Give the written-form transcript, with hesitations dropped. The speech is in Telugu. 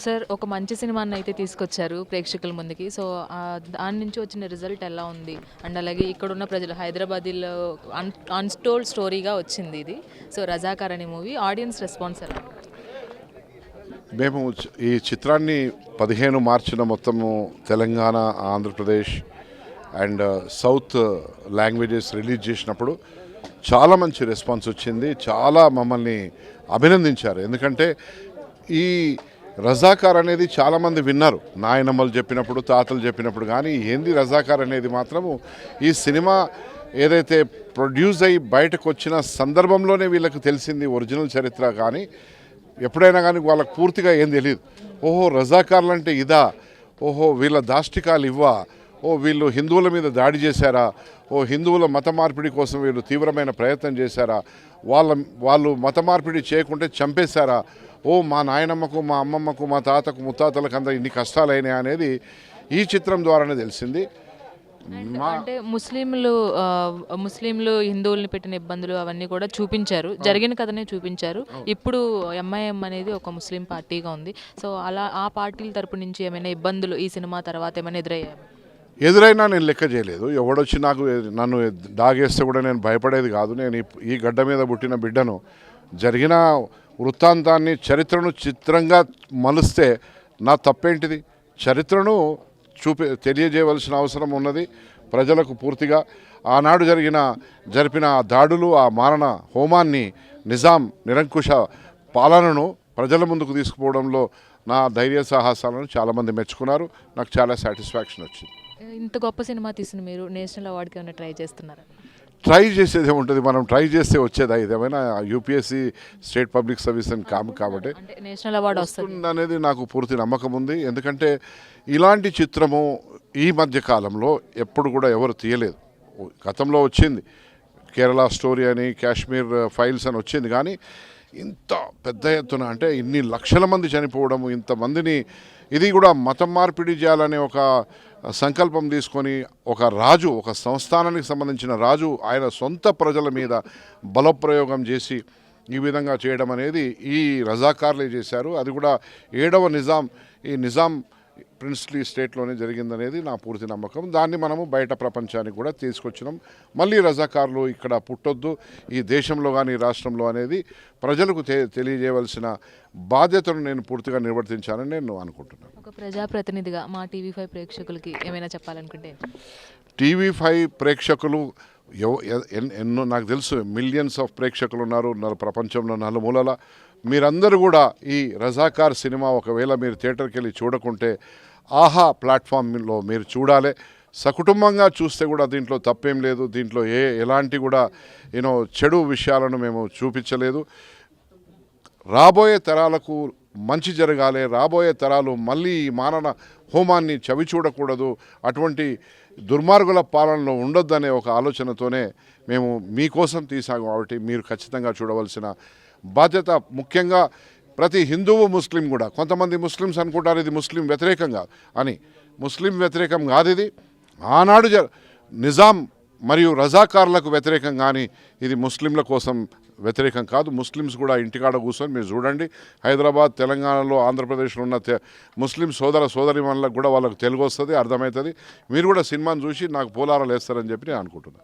సార్ ఒక మంచి సినిమానైతే తీసుకొచ్చారు ప్రేక్షకుల ముందుకి. సో, దాని నుంచి వచ్చిన రిజల్ట్ ఎలా ఉంది? అండ్ అలాగే ఇక్కడున్న ప్రజలు హైదరాబాదీలో అన్‌టోల్డ్ స్టోరీగా వచ్చింది ఇది. సో, 'రజాకార్' అనే మూవీ ఆడియన్స్ రెస్పాన్స్ ఎలా ఉంది? మేము ఈ చిత్రాన్ని 15 మార్చిన మొత్తము Telangana, Andhra Pradesh and south languages release చేసినప్పుడు చాలా మంచి రెస్పాన్స్ వచ్చింది. చాలా మమ్మల్ని అభినందించారు. ఎందుకంటే ఈ రజాకార్ అనేది చాలామంది విన్నారు. నాయనమ్మలు చెప్పినప్పుడు, తాతలు చెప్పినప్పుడు. కానీ ఏంది రజాకార్ అనేది మాత్రము ఈ సినిమా ఏదైతే ప్రొడ్యూస్ అయ్యి బయటకు వచ్చిన సందర్భంలోనే వీళ్ళకి తెలిసింది ఒరిజినల్ చరిత్ర. కానీ ఎప్పుడైనా కానీ వాళ్ళకు పూర్తిగా ఏం తెలియదు. ఓహో, రజాకార్లు అంటే ఇదా, ఓహో వీళ్ళ దాష్టికాలు ఇవ్వా, ఓ వీళ్ళు హిందువుల మీద దాడి చేశారా, ఓ హిందువుల మత మార్పిడి కోసం వీళ్ళు తీవ్రమైన ప్రయత్నం చేశారా, వాళ్ళు మత మార్పిడి చేయకుంటే చంపేశారా, ఓ మా నాయనమ్మకు, మా అమ్మమ్మకు, మా తాతకు, ముత్తాతలకు అందరూ ఇన్ని కష్టాలైనాయి అనేది ఈ చిత్రం ద్వారానే తెలిసింది. అంటే ముస్లింలు హిందువుల్ని పెట్టిన ఇబ్బందులు అవన్నీ కూడా చూపించారు. జరిగిన కథనే చూపించారు. ఇప్పుడు ఎంఐఎం అనేది ఒక ముస్లిం పార్టీగా ఉంది. సో, అలా ఆ పార్టీల తరపు నుంచి ఏమైనా ఇబ్బందులు ఈ సినిమా తర్వాత ఏమైనా ఎదురయ్యాయి? ఎదురైనా నేను లెక్క చేయలేదు. ఎవడొచ్చి నన్ను డాగేస్తే కూడా నేను భయపడేది కాదు. నేను ఈ గడ్డ మీద పుట్టిన బిడ్డను. జరిగిన వృత్తాంతాన్ని, చరిత్రను చిత్రంగా మలుస్తే నా తప్పేంటిది? చరిత్రను తెలియజేయవలసిన అవసరం ఉన్నది ప్రజలకు పూర్తిగా. ఆనాడు జరిపిన దాడులు, ఆ మారణ హోమాన్ని, నిజాం నిరంకుశ పాలనను ప్రజల ముందుకు తీసుకుపోవడంలో నా ధైర్య సాహసాలను చాలామంది మెచ్చుకున్నారు. నాకు చాలా సాటిస్ఫాక్షన్ వచ్చింది. ఇంత గొప్ప సినిమా తీసిన మీరు నేషనల్ అవార్డుకి ఏమైనా ట్రై చేస్తున్నారా? ట్రై చేసేది ఏముంటుంది, మనం ట్రై చేస్తే వచ్చేదా? ఇదేమైనా యూపీఎస్సీ స్టేట్ పబ్లిక్ సర్వీస్ అని కాబట్టి నేషనల్ అవార్డు వస్తుంది అనేది నాకు పూర్తి నమ్మకం ఉంది. ఎందుకంటే ఇలాంటి చిత్రము ఈ మధ్య కాలంలో ఎప్పుడు కూడా ఎవరు తీయలేదు. గతంలో వచ్చింది కేరళ స్టోరీ అని, కాశ్మీర్ ఫైల్స్ అని వచ్చింది. కానీ ఇంత పెద్ద ఎత్తున, అంటే ఇన్ని లక్షల మంది చనిపోవడము, ఇంతమందిని, ఇది కూడా మతం మార్పిడి చేయాలనే ఒక సంకల్పం తీసుకొని ఒక రాజు, ఒక సంస్థానానికి సంబంధించిన రాజు ఆయన సొంత ప్రజల మీద బలప్రయోగం చేసి ఈ విధంగా చేయడం అనేది ఈ రజాకార్లే చేశారు. అది కూడా 7వ నిజాం, ఈ నిజాం ప్రిన్స్లీ స్టేట్లోనే జరిగిందనేది నా పూర్తి నమ్మకం. దాన్ని మనము బయట ప్రపంచానికి కూడా తీసుకొచ్చినాం. మళ్ళీ రజాకార్లు ఇక్కడ పుట్టొద్దు ఈ దేశంలో కానీ రాష్ట్రంలో అనేది ప్రజలకు తెలియజేయవలసిన బాధ్యతను నేను పూర్తిగా నిర్వర్తించానని నేను అనుకుంటున్నాను. ఒక ప్రజాప్రతినిధిగా మా టీవీ5 ప్రేక్షకులకి ఏమైనా చెప్పాలనుకుంటే? టీవీ5 ప్రేక్షకులు ఎన్నో, నాకు తెలుసు మిలియన్స్ ఆఫ్ ప్రేక్షకులు ఉన్నారు ప్రపంచంలో నలుమూలల. మీరందరూ కూడా ఈ రజాకార్ సినిమా ఒకవేళ మీరు థియేటర్కి వెళ్ళి చూడకుంటే ఆహా ప్లాట్ఫామ్లో మీరు చూడాలి. సకుటుంబంగా చూస్తే కూడా దీంట్లో తప్పేం లేదు. దీంట్లో ఎలాంటి కూడా చెడు విషయాలను మేము చూపించలేదు. రాబోయే తరాలకు మంచి జరగాలి, రాబోయే తరాలు మళ్ళీ ఈ మారణ హోమాన్ని చవి చూడకూడదు, అటువంటి దుర్మార్గుల పాలనలో ఉండొద్దనే ఒక ఆలోచనతోనే మేము మీకోసం తీసాము. కాబట్టి మీరు ఖచ్చితంగా చూడవలసిన బాధ్యత. ముఖ్యంగా ప్రతి హిందువు, ముస్లిం కూడా, కొంతమంది ముస్లిమ్స్ అనుకుంటారు ఇది ముస్లిం వ్యతిరేకంగా అని. ముస్లిం వ్యతిరేకం కాదు ఇది. ఆనాడు నిజాం మరియు రజాకార్లకు వ్యతిరేకం, కానీ ఇది ముస్లింల కోసం వ్యతిరేకం కాదు. ముస్లిమ్స్ కూడా ఇంటికాడ కూర్చొని మీరు చూడండి. హైదరాబాద్, తెలంగాణలో, ఆంధ్రప్రదేశ్లో ఉన్న ముస్లిం సోదరిమణులకు కూడా వాళ్ళకు తెలుగు వస్తుంది, అర్థమవుతుంది. మీరు కూడా సినిమాను చూసి నాకు పోలారాలు వేస్తారని చెప్పి నేను అనుకుంటున్నాను.